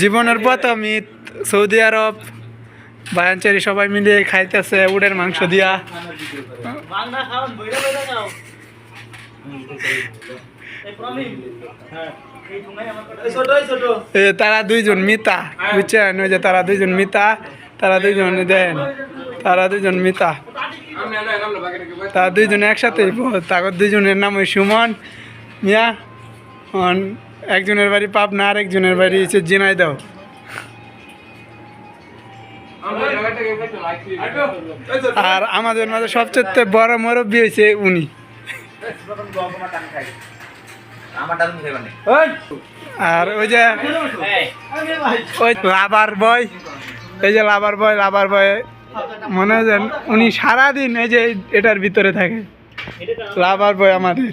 জীবনের প্রথম ঈদ সৌদি আরব বায়ানচারি সবাই মিলে খাইতেছে উটের মাংস দিয়া। তারা দুইজন মিতা বুঝছেন, ওই যে তারা দুইজন মিতা, তারা দুইজন দেন, তারা দুইজন মিতা, তারা দুইজন একসাথে। তারপর দুইজনের নাম ওই সুমন মিয়া। একজনের বাড়ি পাবনা আর একজনের বাড়ি হচ্ছে ঝিনাইদহ। আর আমাদের মাঝে সবচেয়ে বড় মুরব্বী হয়েছে উনি। আর ওই যে ওই লাভার বয়, এই যে লাভার বয় মনে হয় যেন উনি সারাদিন এই যে এটার ভিতরে থাকে। লাভার বয় আমাদের